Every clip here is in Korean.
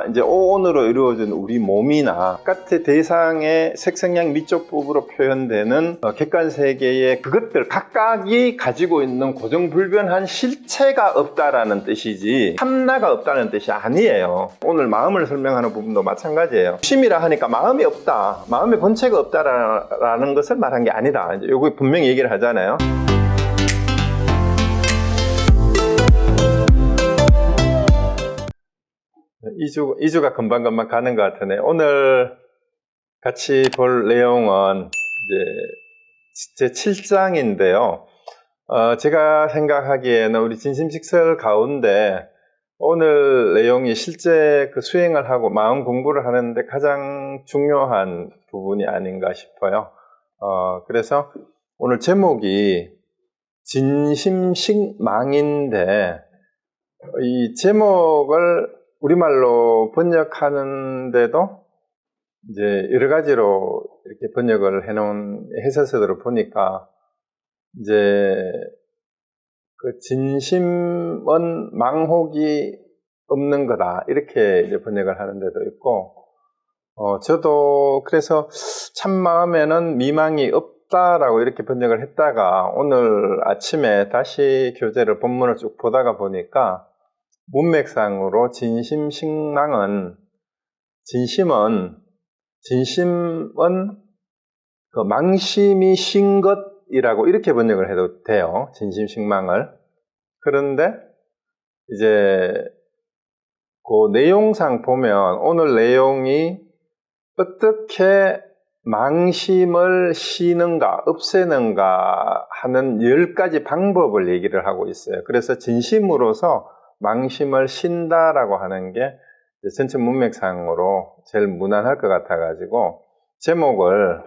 우리가 이제 오온으로 이루어진 우리 몸이나 바깥의 대상의 색성량 미적법으로 표현되는 객관 세계의 그것들 각각이 가지고 있는 고정불변한 실체가 없다라는 뜻이지 참나가 없다는 뜻이 아니에요. 오늘 마음을 설명하는 부분도 마찬가지예요. 심이라 하니까 마음이 없다, 마음의 본체가 없다라는 것을 말한 게 아니다. 이제 요거 분명히 얘기를 하잖아요. 이 주가 금방금방 가는 것 같으네. 오늘 같이 볼 내용은 이제 제 7장인데요. 제가 생각하기에는 우리 진심직설 가운데 오늘 내용이 실제 그 수행을 하고 마음 공부를 하는데 가장 중요한 부분이 아닌가 싶어요. 그래서 오늘 제목이 진심식망인데 이 제목을 우리말로 번역하는데도 이제 여러 가지로 이렇게 번역을 해놓은 해설서들을 보니까 이제 그 진심은 망혹이 없는 거다 이렇게 이제 번역을 하는 데도 있고, 저도 그래서 참 마음에는 미망이 없다라고 이렇게 번역을 했다가 오늘 아침에 다시 교재를 본문을 쭉 보다가 보니까 문맥상으로 진심식망은 진심은 그 망심이 신 것이라고 이렇게 번역을 해도 돼요. 진심식망을. 그런데 이제 그 내용상 보면 오늘 내용이 어떻게 망심을 쉬는가 없애는가 하는 10가지 방법을 얘기를 하고 있어요. 그래서 진심으로서 망심을 쉰다라고 하는 게 전체 문맥상으로 제일 무난할 것 같아가지고 제목을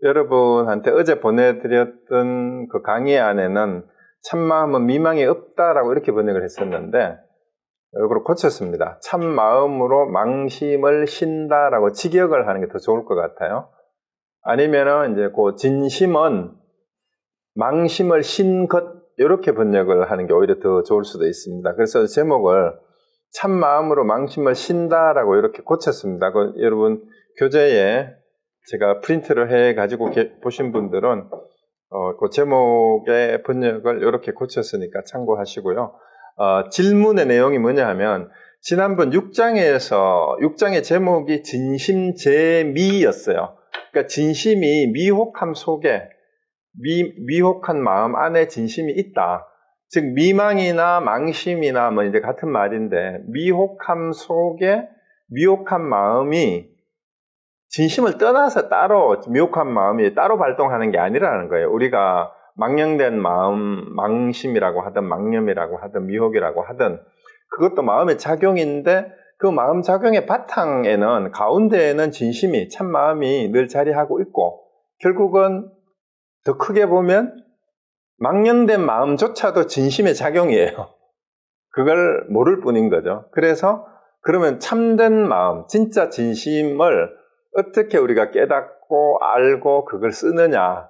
여러분한테 어제 보내드렸던 그 강의 안에는 참마음은 미망이 없다라고 이렇게 번역을 했었는데 이걸 고쳤습니다. 참마음으로 망심을 쉰다라고 직역을 하는 게 더 좋을 것 같아요. 아니면은 이제 그 진심은 망심을 쉰 것 이렇게 번역을 하는 게 오히려 더 좋을 수도 있습니다. 그래서 제목을 참마음으로 망심을 쉰다라고 이렇게 고쳤습니다. 여러분 교재에 제가 프린트를 해 가지고 보신 분들은 그 제목의 번역을 이렇게 고쳤으니까 참고하시고요. 질문의 내용이 뭐냐 하면 지난번 6장의 제목이 진심제미였어요. 그러니까 진심이 미혹함 속에 미혹한 마음 안에 진심이 있다. 즉 미망이나 망심이나 뭐 이제 같은 말인데 미혹함 속에 미혹한 마음이 진심을 떠나서 따로 미혹한 마음이 따로 발동하는 게 아니라는 거예요. 우리가 망령된 마음, 망심이라고 하든 망념이라고 하든 미혹이라고 하든 그것도 마음의 작용인데 그 마음 작용의 바탕에는 가운데에는 진심이 참 마음이 늘 자리하고 있고 결국은 더 크게 보면 망령된 마음조차도 진심의 작용이에요. 그걸 모를 뿐인 거죠. 그래서 그러면 참된 마음, 진짜 진심을 어떻게 우리가 깨닫고 알고 그걸 쓰느냐.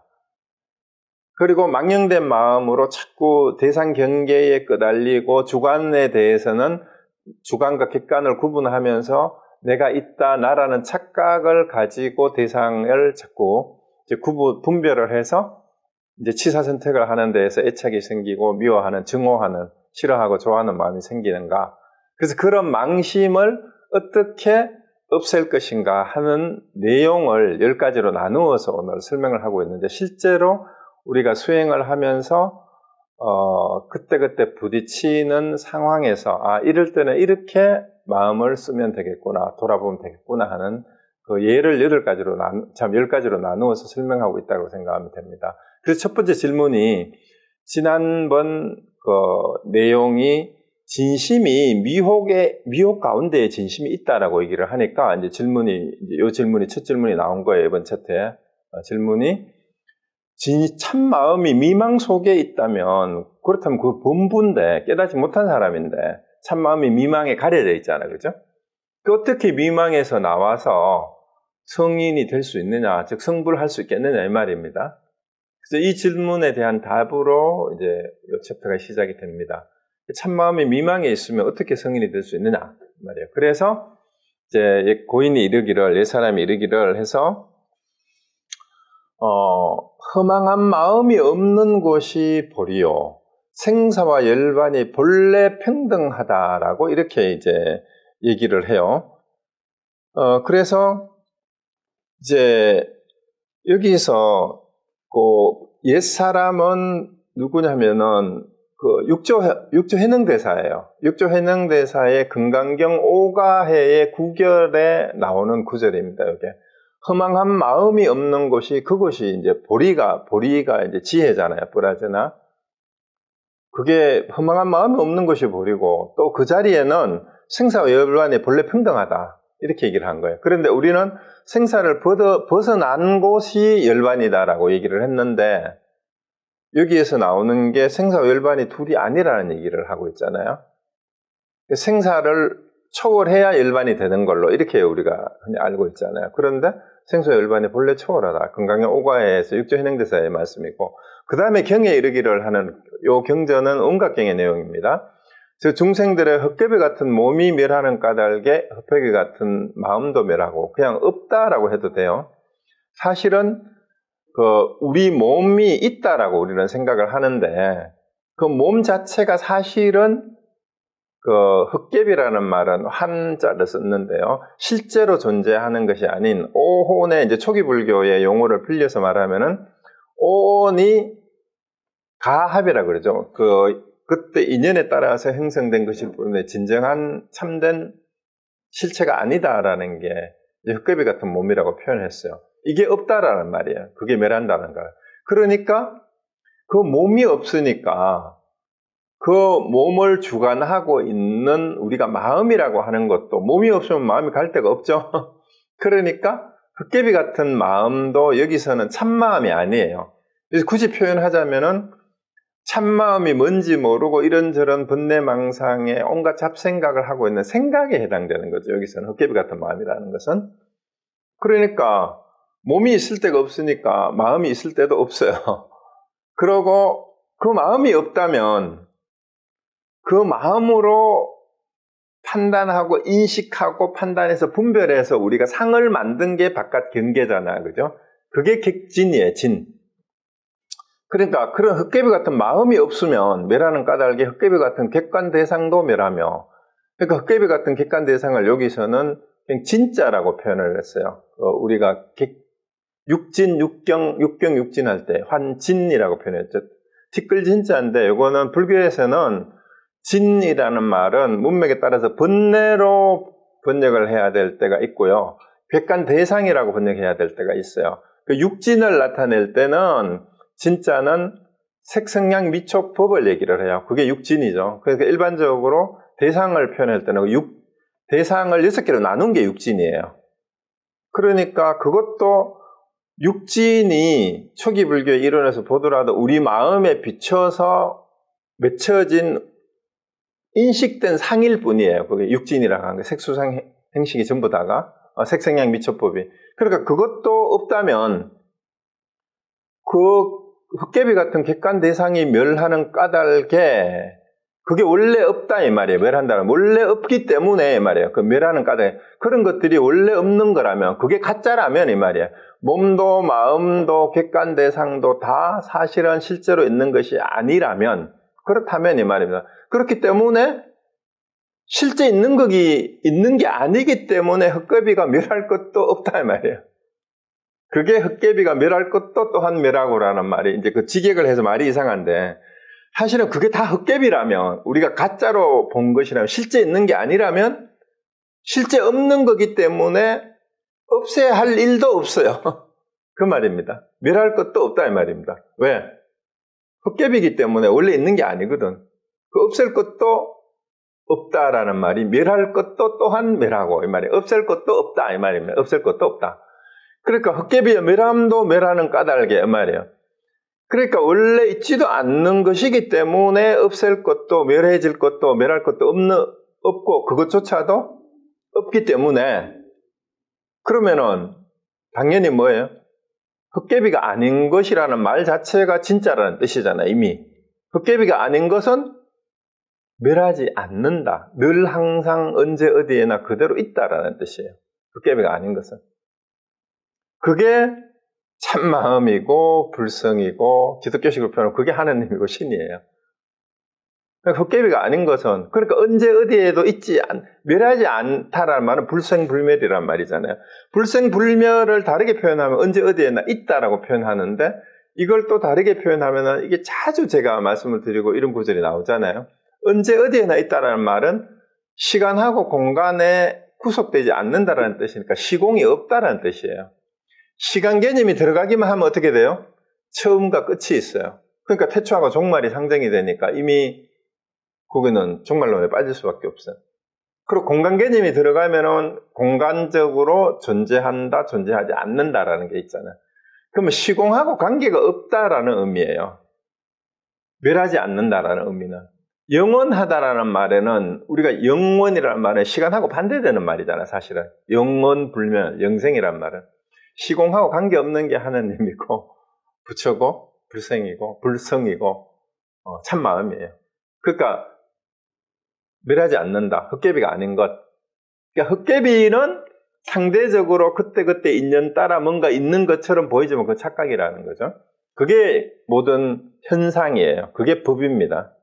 그리고 망령된 마음으로 자꾸 대상 경계에 끄달리고 주관에 대해서는 주관과 객관을 구분하면서 내가 있다, 나라는 착각을 가지고 대상을 자꾸 이제 분별을 해서 이제 취사 선택을 하는 데에서 애착이 생기고 미워하는, 증오하는, 싫어하고 좋아하는 마음이 생기는가. 그래서 그런 망심을 어떻게 없앨 것인가 하는 내용을 10가지로 나누어서 오늘 설명을 하고 있는데 실제로 우리가 수행을 하면서 그때그때 부딪히는 상황에서 이럴 때는 이렇게 마음을 쓰면 되겠구나, 돌아보면 되겠구나 하는 그 예를 10가지로 나누어서 설명하고 있다고 생각하면 됩니다. 그래서 첫 번째 질문이 지난번 그 내용이 진심이 미혹 가운데에 진심이 있다라고 얘기를 하니까 이제 첫 질문이 나온 거예요. 이번 차트에 질문이 참 마음이 미망 속에 있다면 그렇다면 그 본부인데 깨닫지 못한 사람인데 참 마음이 미망에 가려져 있잖아요, 그렇죠? 어떻게 미망에서 나와서 성인이 될 수 있느냐, 즉 성불을 할 수 있겠느냐 이 말입니다. 그래서 이 질문에 대한 답으로 이제 이 챕터가 시작이 됩니다. 참 마음이 미망에 있으면 어떻게 성인이 될 수 있느냐 말이에요. 그래서 이제 고인이 이르기를, 옛사람이 이르기를 해서, 허망한 마음이 없는 곳이 보리요. 생사와 열반이 본래 평등하다라고 이렇게 이제 얘기를 해요. 그래서 이제 여기서 옛사람은 누구냐면은 육조 해능대사예요. 육조 해능대사의 금강경 5가해의 9결에 나오는 구절입니다. 이게 허망한 마음이 없는 곳이, 그곳이 이제 보리가 이제 지혜잖아요. 뿌라제나. 그게 허망한 마음이 없는 것이 보리고, 또 그 자리에는 생사와 열반이 본래 평등하다. 이렇게 얘기를 한 거예요. 그런데 우리는 생사를 벗어난 곳이 열반이다라고 얘기를 했는데, 여기에서 나오는 게 생사와 열반이 둘이 아니라는 얘기를 하고 있잖아요. 생사를 초월해야 열반이 되는 걸로 이렇게 우리가 흔히 알고 있잖아요. 그런데 생사와 열반이 본래 초월하다. 금강경 5가에서 육조현행대사의 말씀이고, 그 다음에 경에 이르기를 하는 요 경전은 온갖경의 내용입니다. 즉 중생들의 헛개비 같은 몸이 멸하는 까닭에 헛개비 같은 마음도 멸하고, 그냥 없다라고 해도 돼요. 사실은 우리 몸이 있다라고 우리는 생각을 하는데, 그 몸 자체가 사실은 헛개비라는 말은 한자를 썼는데요. 실제로 존재하는 것이 아닌 오혼의 이제 초기 불교의 용어를 빌려서 말하면은 오혼이 가합이라고 그러죠. 그때 인연에 따라서 형성된 것일 뿐인데 진정한 참된 실체가 아니다라는 게 헛개비 같은 몸이라고 표현했어요. 이게 없다라는 말이에요. 그게 멸한다는 거예요. 그러니까 그 몸이 없으니까 그 몸을 주관하고 있는 우리가 마음이라고 하는 것도, 몸이 없으면 마음이 갈 데가 없죠. 그러니까 헛개비 같은 마음도 여기서는 참마음이 아니에요. 그래서 굳이 표현하자면은 참마음이 뭔지 모르고 이런저런 번뇌망상에 온갖 잡생각을 하고 있는 생각에 해당되는 거죠. 여기서는 헛개비 같은 마음이라는 것은. 그러니까 몸이 있을 데가 없으니까 마음이 있을 데도 없어요. 그러고 그 마음이 없다면 그 마음으로 판단하고 인식하고 판단해서 분별해서 우리가 상을 만든 게 바깥 경계잖아요. 그죠? 그게 객진이에요. 진. 그러니까 그런 헛개비 같은 마음이 없으면 멸하는 까닭에 헛개비 같은 객관 대상도 멸하며, 그러니까 헛개비 같은 객관 대상을 여기서는 그냥 진짜라고 표현을 했어요. 우리가 육진, 육진 할 때 환진이라고 표현했죠. 티끌 진짜인데, 이거는 불교에서는 진이라는 말은 문맥에 따라서 번뇌로 번역을 해야 될 때가 있고요. 객관 대상이라고 번역해야 될 때가 있어요. 그 육진을 나타낼 때는 진짜는 색성량 미촉법을 얘기를 해요. 그게 육진이죠. 그러니까 일반적으로 대상을 표현할 때는 대상을 6개로 나눈 게 육진이에요. 그러니까 그것도 육진이 초기 불교의 이론에서 보더라도 우리 마음에 비춰서 맺혀진 인식된 상일 뿐이에요. 그게 육진이라고 하는 게 색수상 행식이 전부 다가 색성량 미촉법이. 그러니까 그것도 없다면 그 헛개비 같은 객관 대상이 멸하는 까닭에 그게 원래 없다 이 말이에요. 멸한다는 원래 없기 때문에 이 말이에요. 그 멸하는 까닭에 그런 것들이 원래 없는 거라면, 그게 가짜라면 이 말이에요. 몸도 마음도 객관 대상도 다 사실은 실제로 있는 것이 아니라면, 그렇다면 이 말입니다. 그렇기 때문에 실제 있는 게 아니기 때문에 헛개비가 멸할 것도 없다 이 말이에요. 그게 헛개비가 멸할 것도 또한 멸하고라는 말이, 이제 그 직역을 해서 말이 이상한데, 사실은 그게 다 헛개비라면, 우리가 가짜로 본 것이라면, 실제 있는 게 아니라면 실제 없는 거기 때문에 없애야 할 일도 없어요. 그 말입니다. 멸할 것도 없다 이 말입니다. 왜? 헛개비이기 때문에 원래 있는 게 아니거든. 그 없앨 것도 없다라는 말이 멸할 것도 또한 멸하고 이 말이에요. 없앨 것도 없다 이 말입니다. 없앨 것도 없다. 그러니까 헛개비의 멸함도 멸하는 까닭에 이 말이에요. 그러니까 원래 있지도 않는 것이기 때문에 없앨 것도 멸해질 것도 멸할 것도 없고 그것조차도 없기 때문에, 그러면은 당연히 뭐예요? 헛개비가 아닌 것이라는 말 자체가 진짜라는 뜻이잖아요. 이미 헛개비가 아닌 것은 멸하지 않는다. 늘 항상 언제 어디에나 그대로 있다라는 뜻이에요. 헛개비가 아닌 것은. 그게 참마음이고 불성이고 기독교식으로 표현하면 그게 하나님이고 신이에요. 헛개비가 아닌 것은 그러니까 언제 어디에도 멸하지 않다라는 말은 불생불멸이란 말이잖아요. 불생불멸을 다르게 표현하면 언제 어디에나 있다라고 표현하는데 이걸 또 다르게 표현하면 이게 자주 제가 말씀을 드리고 이런 구절이 나오잖아요. 언제 어디에나 있다라는 말은 시간하고 공간에 구속되지 않는다라는 뜻이니까 시공이 없다라는 뜻이에요. 시간 개념이 들어가기만 하면 어떻게 돼요? 처음과 끝이 있어요. 그러니까 태초하고 종말이 상정이 되니까 이미 거기는 종말론에 빠질 수밖에 없어요. 그리고 공간 개념이 들어가면은 공간적으로 존재한다, 존재하지 않는다라는 게 있잖아요. 그러면 시공하고 관계가 없다라는 의미예요. 멸하지 않는다라는 의미는. 영원하다라는 말에는 우리가 영원이라는 말은 시간하고 반대되는 말이잖아요, 사실은. 영원불멸, 영생이란 말은. 시공하고 관계없는 게 하나님이고 부처고 불생이고 불성이고 참마음이에요. 그러니까 멸하지 않는다. 헛개비가 아닌 것. 그러니까 헛개비는 상대적으로 그때그때 인연 따라 뭔가 있는 것처럼 보이지만 그건 착각이라는 거죠. 그게 모든 현상이에요. 그게 법입니다.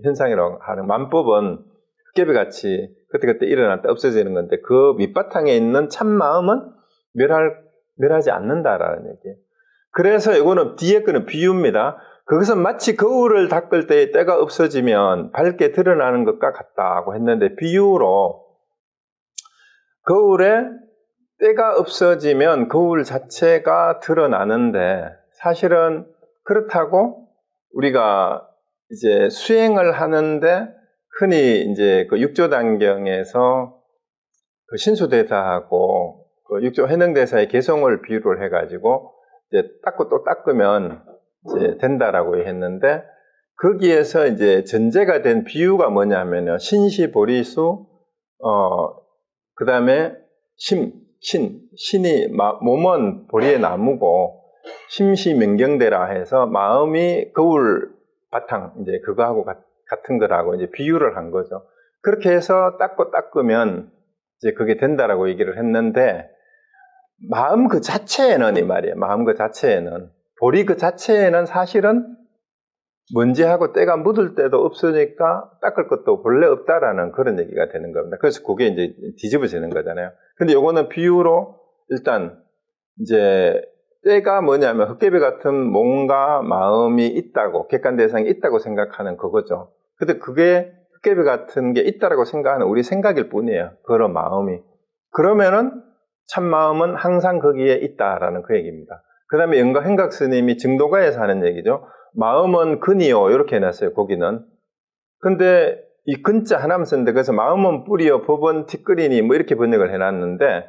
현상이라고 하는 만법은 헛개비같이 그때그때 일어났다 없어지는 건데 그 밑바탕에 있는 참마음은 멸하지 않는다라는 얘기예요. 그래서 이거는 뒤에 거는 비유입니다. 그것은 마치 거울을 닦을 때 때가 없어지면 밝게 드러나는 것과 같다고 했는데 비유로 거울에 때가 없어지면 거울 자체가 드러나는데 사실은 그렇다고 우리가 이제 수행을 하는데 흔히 이제 그 육조단경에서 그 신수대사하고 그 육조 해능대사의 개성을 비유를 해가지고 이제 닦고 또 닦으면 이제 된다라고 했는데 거기에서 이제 전제가 된 비유가 뭐냐면요. 신시보리수, 그 다음에 신이 몸은 보리의 나무고 심시명경대라 해서 마음이 거울 바탕 이제 그거하고 같은 거라고 이제 비유를 한 거죠. 그렇게 해서 닦고 닦으면 이제 그게 된다라고 얘기를 했는데 마음 그 자체에는 이 말이에요. 마음 그 자체에는 보리 그 자체에는 사실은 먼지하고 때가 묻을 때도 없으니까 닦을 것도 본래 없다라는 그런 얘기가 되는 겁니다. 그래서 그게 이제 뒤집어지는 거잖아요. 근데 요거는 비유로 일단 이제 때가 뭐냐면 헛개비 같은 몸과 마음이 있다고 객관 대상이 있다고 생각하는 그거죠. 근데 그게 헛개비 같은 게 있다라고 생각하는 우리 생각일 뿐이에요. 그런 마음이. 그러면은 참 마음은 항상 거기에 있다라는 그 얘기입니다. 그 다음에 영가행각 스님이 증도가에서 하는 얘기죠. 마음은 근이요 이렇게 해놨어요. 거기는. 근데 이 근자 하나만 썼는데 그래서 마음은 뿌리요 법은 티끌이니 뭐 이렇게 번역을 해놨는데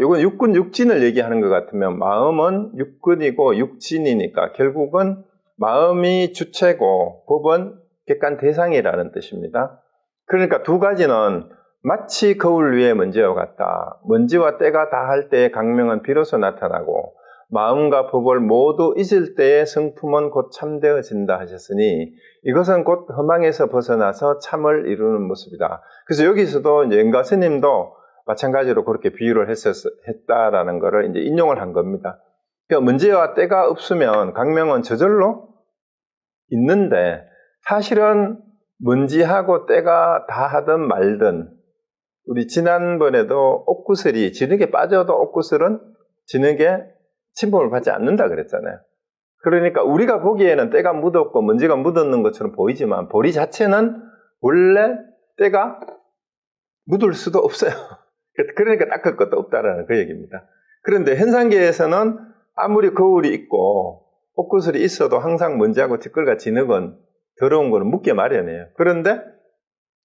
이건 육근 육진을 얘기하는 것 같으면 마음은 육근이고 육진이니까 결국은 마음이 주체고 법은 객관 대상이라는 뜻입니다. 그러니까 두 가지는 마치 거울 위에 먼지와 같다. 먼지와 때가 다할 때의 강명은 비로소 나타나고 마음과 법을 모두 잊을 때의 성품은 곧 참되어진다 하셨으니 이것은 곧 허망에서 벗어나서 참을 이루는 모습이다. 그래서 여기서도 이제 영가 스님도 마찬가지로 그렇게 비유를 했다라는 것을 이제 인용을 한 겁니다. 그러니까 먼지와 때가 없으면 강명은 저절로 있는데 사실은 먼지하고 때가 다하든 말든 우리 지난번에도 옷구슬이 진흙에 빠져도 옷구슬은 진흙에 침범을 받지 않는다 그랬잖아요. 그러니까 우리가 보기에는 때가 묻었고 먼지가 묻었는 것처럼 보이지만 보리 자체는 원래 때가 묻을 수도 없어요. 그러니까 닦을 것도 없다라는 그 얘기입니다. 그런데 현상계에서는 아무리 거울이 있고 옷구슬이 있어도 항상 먼지하고 티끌과 진흙은 더러운 거는 묻게 마련이에요. 그런데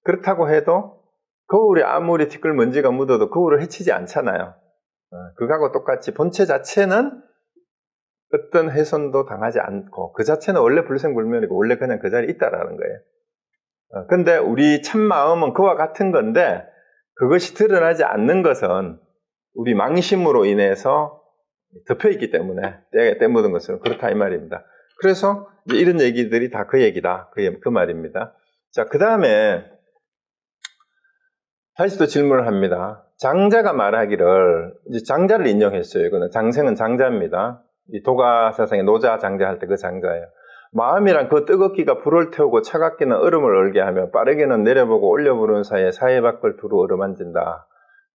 그렇다고 해도 거울에 아무리 티끌 먼지가 묻어도 거울을 해치지 않잖아요. 그거하고 똑같이 본체 자체는 어떤 훼손도 당하지 않고 그 자체는 원래 불생불멸이고 원래 그냥 그 자리에 있다라는 거예요. 근데 우리 참마음은 그와 같은 건데 그것이 드러나지 않는 것은 우리 망심으로 인해서 덮여있기 때문에 때 묻은 것은 그렇다 이 말입니다. 그래서 이제 이런 얘기들이 다 그 얘기다 그 말입니다. 자, 그 다음에 다시 또 질문을 합니다. 장자가 말하기를, 이제 장자를 인용했어요. 이거는 장생은 장자입니다. 이 도가사상의 노자 장자 할 때 그 장자예요. 마음이란 그 뜨겁기가 불을 태우고 차갑기는 얼음을 얼게 하며 빠르게는 내려보고 올려보는 사이에 사해 밖을 두루 어루만진다.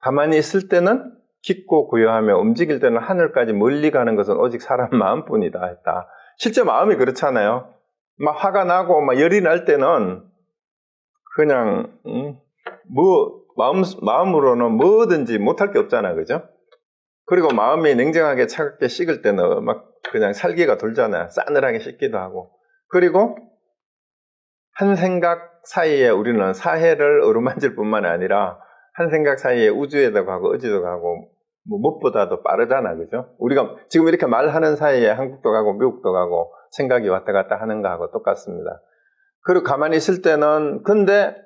가만히 있을 때는 깊고 고요하며 움직일 때는 하늘까지 멀리 가는 것은 오직 사람 마음뿐이다 했다. 실제 마음이 그렇잖아요. 막 화가 나고 막 열이 날 때는 그냥 마음으로는 뭐든지 못할 게 없잖아, 그죠? 그리고 마음이 냉정하게 차갑게 식을 때는 막 그냥 살기가 돌잖아요. 싸늘하게 식기도 하고. 그리고 한 생각 사이에 우리는 사해를 어루만질 뿐만 아니라 한 생각 사이에 우주에도 가고 어디도 가고 뭐 무엇보다도 빠르잖아, 그죠? 우리가 지금 이렇게 말하는 사이에 한국도 가고 미국도 가고 생각이 왔다 갔다 하는 거하고 똑같습니다. 그리고 가만히 있을 때는 근데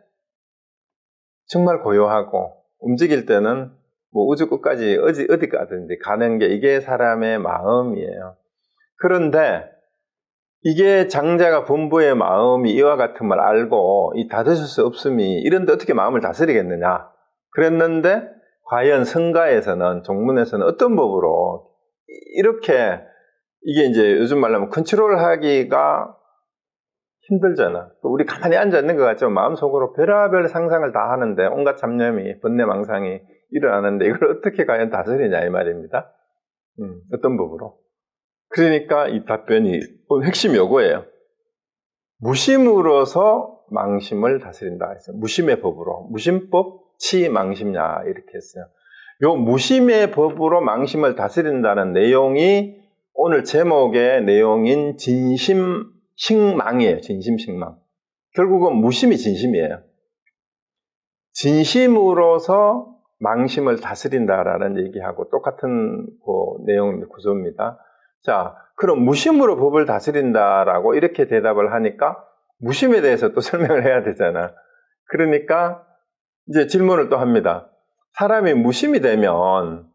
정말 고요하고 움직일 때는 뭐 우주 끝까지 어디 가든지 가는 게 이게 사람의 마음이에요. 그런데 이게 장자가 본부의 마음이 이와 같은 걸 알고 이 다스릴 수 없음이 이런데 어떻게 마음을 다스리겠느냐 그랬는데 과연 성가에서는 종문에서는 어떤 법으로 이렇게 이게 이제 요즘 말로 하면 컨트롤하기가 힘들잖아. 우리 가만히 앉아있는 것 같죠. 마음속으로 별의별 상상을 다 하는데 온갖 잡념이 번뇌망상이 일어나는데 이걸 어떻게 과연 다스리냐 이 말입니다. 어떤 법으로. 그러니까 이 답변이 핵심이 요거예요. 무심으로서 망심을 다스린다 했어요. 무심의 법으로. 무심법, 치망심냐 이렇게 했어요. 요 무심의 법으로 망심을 다스린다는 내용이 오늘 제목의 내용인 진심식망이에요. 진심식망. 결국은 무심이 진심이에요. 진심으로서 망심을 다스린다라는 얘기하고 똑같은 그 내용 구조입니다. 자, 그럼 무심으로 법을 다스린다라고 이렇게 대답을 하니까 무심에 대해서 또 설명을 해야 되잖아. 그러니까 이제 질문을 또 합니다. 사람이 무심이 되면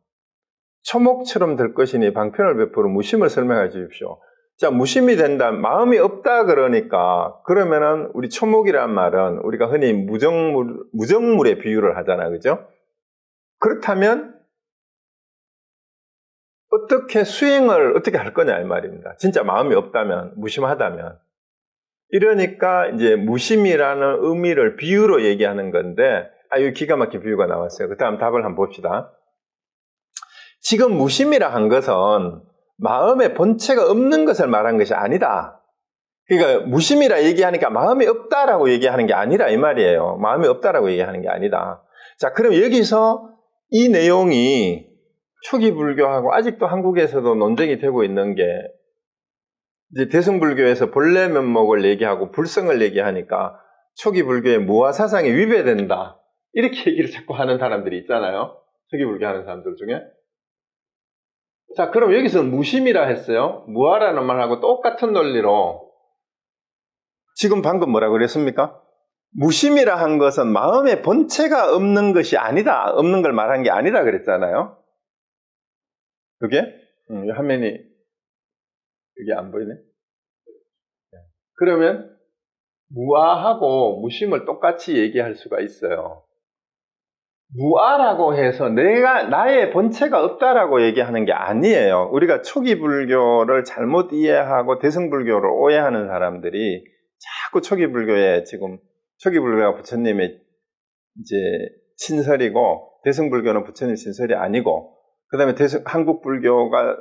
초목처럼 될 것이니 방편을 베풀어 무심을 설명해 주십시오. 자, 무심이 된다. 마음이 없다 그러니까 그러면은 우리 초목이란 말은 우리가 흔히 무정물에 비유를 하잖아. 그죠? 그렇다면 어떻게 수행을 어떻게 할 거냐 이 말입니다. 진짜 마음이 없다면, 무심하다면. 이러니까 이제 무심이라는 의미를 비유로 얘기하는 건데 여기 기가 막힌 비유가 나왔어요. 그 다음 답을 한번 봅시다. 지금 무심이라 한 것은 마음의 본체가 없는 것을 말한 것이 아니다. 그러니까 무심이라 얘기하니까 마음이 없다라고 얘기하는 게 아니라 이 말이에요. 마음이 없다라고 얘기하는 게 아니다. 자, 그럼 여기서 이 내용이 초기 불교하고 아직도 한국에서도 논쟁이 되고 있는 게 이제 대승불교에서 본래 면목을 얘기하고 불성을 얘기하니까 초기 불교의 무아 사상이 위배된다. 이렇게 얘기를 자꾸 하는 사람들이 있잖아요. 초기 불교 하는 사람들 중에. 자, 그럼 여기서 무심이라 했어요. 무아라는 말하고 똑같은 논리로 지금 방금 뭐라고 그랬습니까? 무심이라 한 것은 마음의 본체가 없는 것이 아니다. 없는 걸 말한 게 아니다 그랬잖아요. 그게? 화면이 이게 안 보이네? 그러면 무아하고 무심을 똑같이 얘기할 수가 있어요. 무아라고 해서 나의 본체가 없다라고 얘기하는 게 아니에요. 우리가 초기 불교를 잘못 이해하고 대승불교를 오해하는 사람들이 자꾸 초기 불교에 지금 초기 불교가 부처님의 이제 친설이고 대승불교는 부처님 친설이 아니고 그다음에 한국 불교가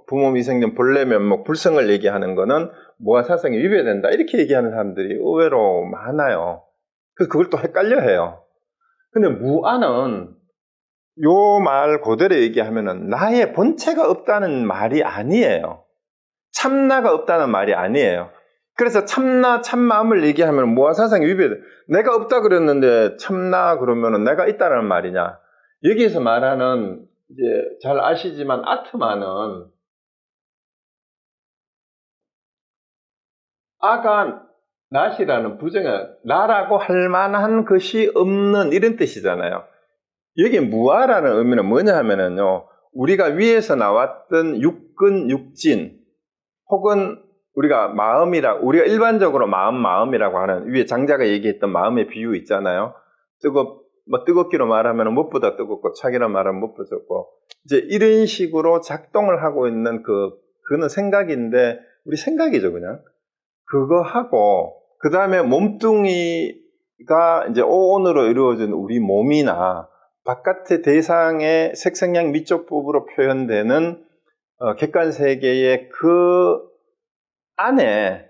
부모 미생년 본래 면목 불성을 얘기하는 거는 무아 사상이 위배된다 이렇게 얘기하는 사람들이 의외로 많아요. 그래서 그걸 또 헷갈려 해요. 근데 무아는 요 말 그대로 얘기하면은 나의 본체가 없다는 말이 아니에요. 참나가 없다는 말이 아니에요. 그래서 참나, 참마음을 얘기하면 무아 사상이 위배돼. 내가 없다 그랬는데 참나 그러면은 내가 있다는 말이냐. 여기에서 말하는 이제 잘 아시지만 아트마는 아가 낫이라는 부정에 나라고 할 만한 것이 없는 이런 뜻이잖아요. 여기 무아라는 의미는 뭐냐 하면은요, 우리가 위에서 나왔던 육근, 육진 혹은 우리가 우리가 일반적으로 마음이라고 하는, 위에 장자가 얘기했던 마음의 비유 있잖아요. 뜨겁기로 말하면 무엇보다 뜨겁고, 차기로 말하면 무엇보다 뜨겁고, 이제 이런 식으로 작동을 하고 있는 그거는 생각인데, 우리 생각이죠, 그냥. 그거 하고, 그 다음에 몸뚱이가 이제 오온으로 이루어진 우리 몸이나, 바깥의 대상의 색성량 미적법으로 표현되는 객관 세계의 그 안에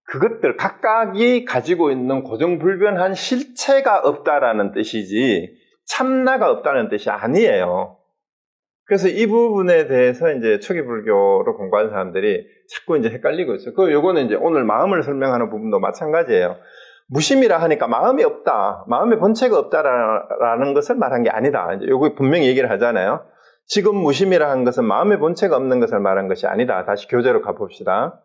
그것들 각각이 가지고 있는 고정불변한 실체가 없다라는 뜻이지 참나가 없다는 뜻이 아니에요. 그래서 이 부분에 대해서 이제 초기 불교로 공부하는 사람들이 자꾸 이제 헷갈리고 있어요. 요거는 이제 오늘 마음을 설명하는 부분도 마찬가지예요. 무심이라 하니까 마음이 없다, 마음의 본체가 없다라는 것을 말한 게 아니다. 이제 요거 분명히 얘기를 하잖아요. 지금 무심이라 한 것은 마음의 본체가 없는 것을 말한 것이 아니다. 다시 교재로 가봅시다.